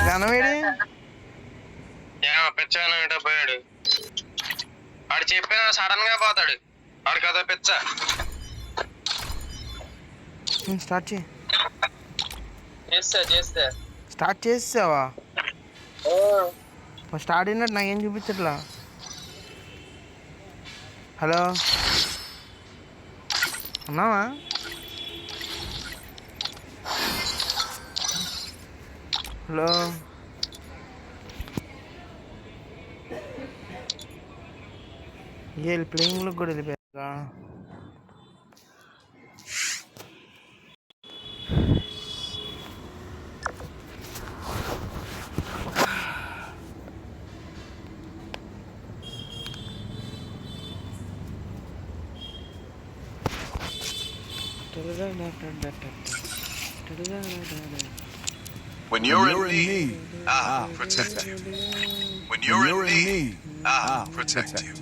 ఘనవేడి పిచ్చాను ఏంటో పోయాడు. వాడు చెప్పిన సడన్ గా పోతాడు. వాడు కదా పిచ్చ. స్టార్ట్ చేయి. చేస్తా స్టార్ట్ చేసావా? స్టార్ట్ అయినట్టు నాకేం చూపించట్లా. హలో ఉన్నావా? హలో ఏ ప్లేయింగ్లో కూడా వెళ్ళిపోయాక When you're in need, I'll protect you. When you're in need, I'll protect you.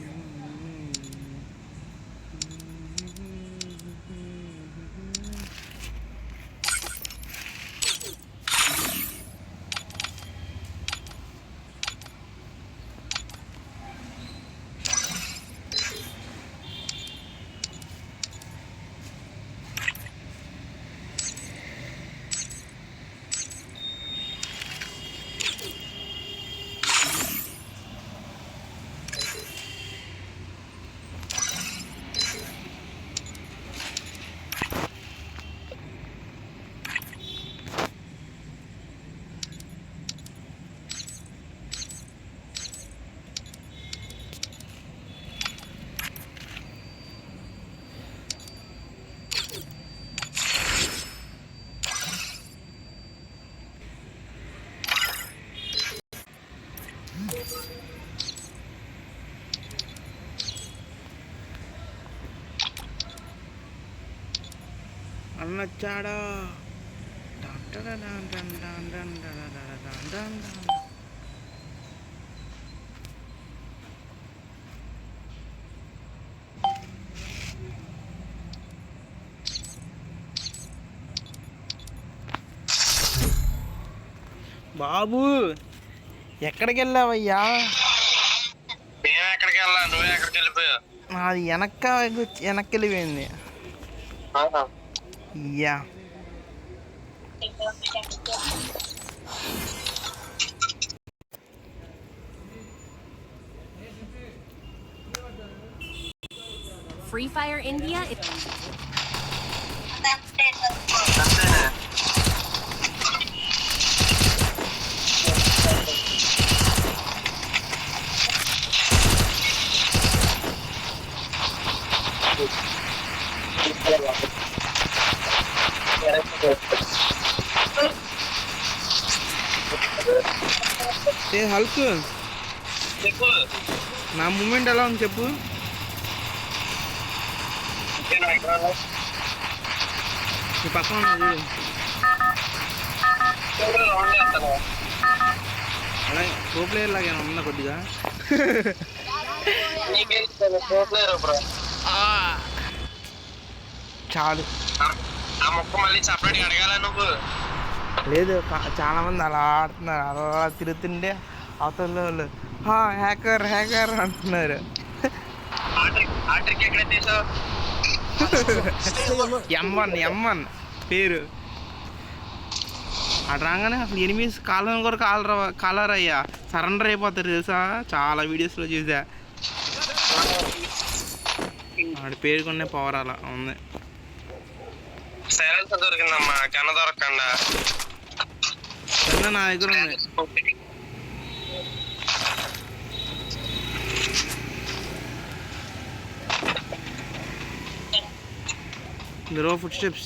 అన్నచ్చాడా బాబు ఎక్కడికి వెళ్ళావయ్యా? నేను ఎక్కడికి వెళ్ళా, నువ్వే ఎక్కడికి వెళ్ళిపోయావు? అది వెనక్కి వెళ్ళిపోయింది. Yeah Free Fire India. Hulk చెప్పు, నా మూమెంట్ ఎలా ఉంది చెప్పు. నీ పక్కన ఉన్నది అలా ప్రో ప్లేయర్ లాగా ఉందా కొద్దిగా? చాలు. ఆ మొక్క మళ్ళీ సపరేట్గా అడగాల నువ్వు. లేదు, చాలా మంది అలా ఆడుతున్నారు. అలా తిరుగుతుంటే అవతల వాళ్ళు హ్యాకర్ హ్యాకర్ అంటున్నారు. M1 పేరు అటు రాగానే అసలు ఎనిమిస్ కాలం కూడా కాలర్ అయ్యా సరెండర్ అయిపోతారు తెలుసా. చాలా వీడియోస్లో చూసా. ఆడి పేరు కొనే పవర్ అలా ఉంది. సైలెన్స్ దొరికిందమ్మా, కన్న దొరకకుండా. నా దగ్గర ఉంది. There are footsteps.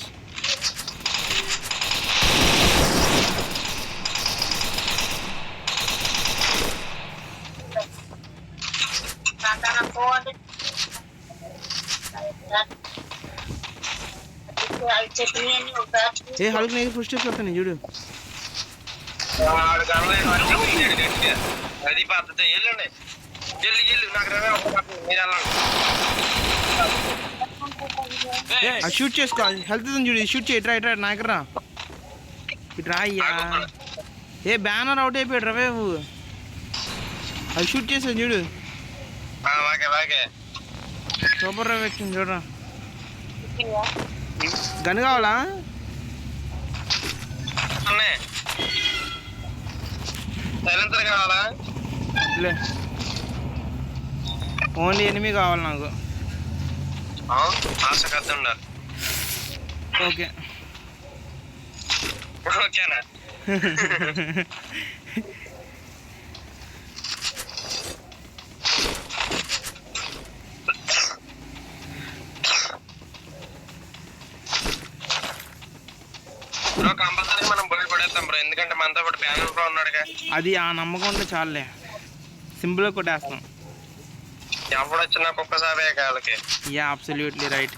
A Hulk నీకు ఫుట్స్టెప్స్ వస్తాయి చూడు. అది పద్ధతి. వెళ్ళండి, నాకు మీరు వెళ్ళండి. షూట్ చేసుకో. హెల్త్ చూడు, షూట్ చేయి. ఇట్రా నా దగ్గర రా. ఇట్రా అయ్యా. ఏ బ్యానర్ అవుట్ అయిపోయాడు రవే అది షూట్ చేసావు చూడు. Okay okay. సూపర్ రవి వచ్చింది చూడరా. గన్ కావాలా? సైలెన్సర్ కావాలా? లే ఓన్లీ ఎనిమి కావాలి నాకు. ఆశకద్దు ఉండాలి. ఓకే ఓకేనా? బ్రో కంపల్సరీ మనం బయట పడేస్తాం బ్రో, ఎందుకంటే మనతో పాటు బ్యానర్ బ్రో ఉన్నాడుగా. అది ఆ నమ్మకం ఉంటే చాలులే, సింపుల్గా కొట్టేస్తాం. ఎప్పుడు వచ్చినా ఒక్కసారి వాళ్ళకి. Yeah absolutely right.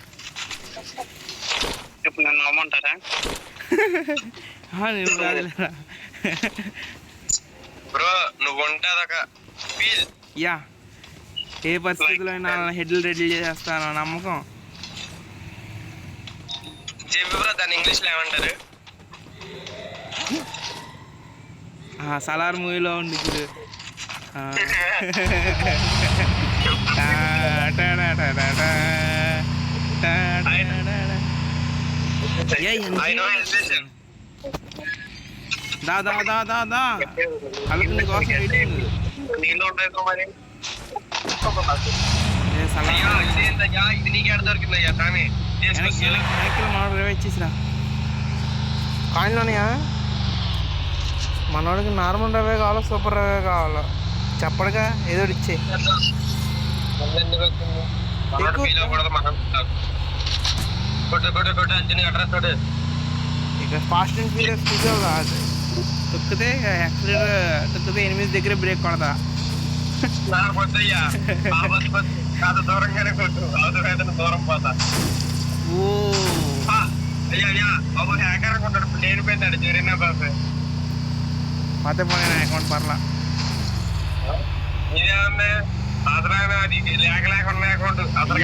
ఇప్పుడు నన్ను నమ్మంటారా? నేను కాదులేరా బ్రో, నువ్వు ఉంటదొక ఫీల్. యా ఏ పరిస్థితుల్లో అయినా హెడ్లు రెడీ చేసేస్తాను నమ్మకం. చెప్పు బ్రో, దాన్ని ఇంగ్లీష్లో ఏమంటారు? సలార్ మూవీలో ఉంది ఇప్పుడు. దా దా దా దా దా అలకు నీ కోసం వెయిటింగ్. నీళ్ళు ఉంటాయి మరి. సలార్ ఇది నీకు ఎక్కడ దొరికిందయ్యా కానీ ఇచ్చేసిరా. కాయిన్లోనియా మనోడికి నార్మల్ రవే కావాలో సూపర్ రవే కావాలో చెప్పడుగా, ఏదో ఇచ్చే. ఇక ఫాస్ట్ అండ్ ఫ్యూరియస్ ఫీజో కాదు. తొక్కితే యాక్సిడెంట్, తొక్కితే 8 దగ్గర బ్రేక్ కొడతా. దూరంగానే కొట్టు, అవసరం దూరం పోతా. ఓ అయ్యా బాబు హ్యాకర్ అనుకుంటాడు, నేను పోయిందాడు జరిగిన బాబు. పాతే పోనీ నా అకౌంట్ పర్లా. ఇదేమన్నా అసలు అది లేక లేకుండా అకౌంట్ అసలు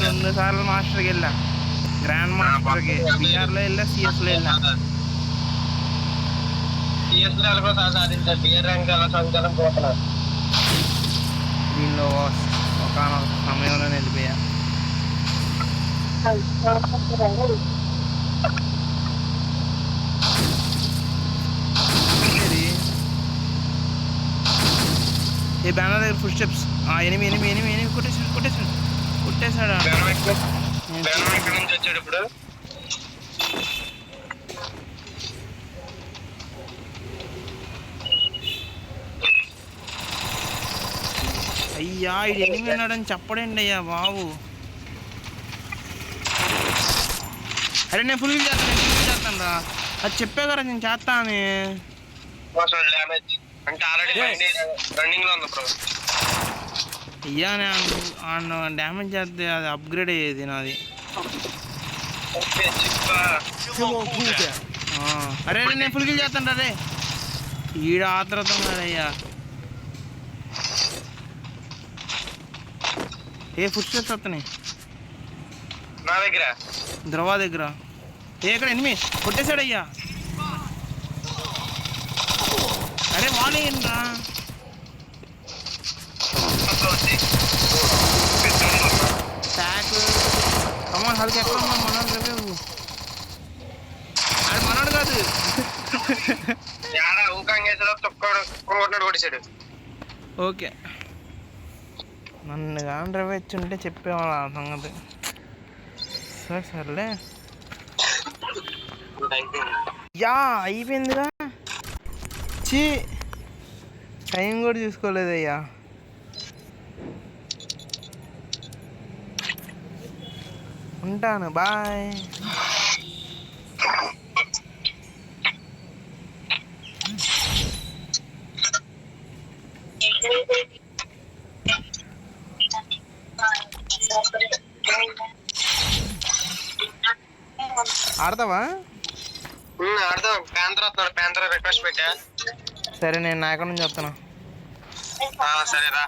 2 సార్లు మాస్టర్కి వెళ్ళా, గ్రాండ్ మాస్టర్కి. బీఆర్లో వెళ్ళా, సిఎస్లో వెళ్ళా. సిఎస్లో వెళ్ళిపోతా సాధించారు, బిఆర్ ర్యాంక్ అలా సంచారం పోతున్నారు. దీనిలో ఒక సమయంలో వెళ్ళిపోయా. ఏ బ్యానర్ దగ్గర ఫుడ్ స్టెప్స్. ఎనిమి కొట్టేశాడు. ఎక్కడి నుంచి వచ్చాడు ఇప్పుడు? అయ్యా ఇది ఎనిమి అన్నాడని చెప్పడండి అయ్యా బాబు. అరే నేను ఫుల్ చేస్తాను రా, అది చెప్పే కదా నేను చేస్తా అని. అంటే ఆల్రెడీ రన్నింగ్ లో ఉంది బ్రో. అయ్యా నేను డ్యామేజ్ చేస్తే అది అప్గ్రేడ్ అయ్యేది నాది. అరే నేను ఫుల్ కిల్ చేస్తాను రే. ఈడ ఆత్రతం కదయ్యా. ఏ ఫుడ్ స్టెప్స్ వస్తున్నాయి నా దగ్గర, ద్రవా దగ్గర. ఎక్కడ ఎనిమి కొట్టేశాడయ్యా. అరే వానేయండిరా. ప్యాక్ కమాన్ హల్కి ఎక్కడ ఉన్నా మనోడు రేపు. అది మనోడు కాదు. ఓకే నన్ను కానీ రవి వచ్చుంటే చెప్పేవాళ్ళు ఆ సంగతి. సర్లే యా అయిపోయిందిగా. చీ టైం కూడా చూసుకోలేదయ్యా. ఉంటాను, బాయ్. ఆడతావా? ఆడదాం. ప్యాంతర్ వస్తున్నాడు, ప్యాంతర్ రిక్వెస్ట్ పెట్టా. సరే నేను నా అకౌంట్ నుంచి వస్తాను. సరేరా.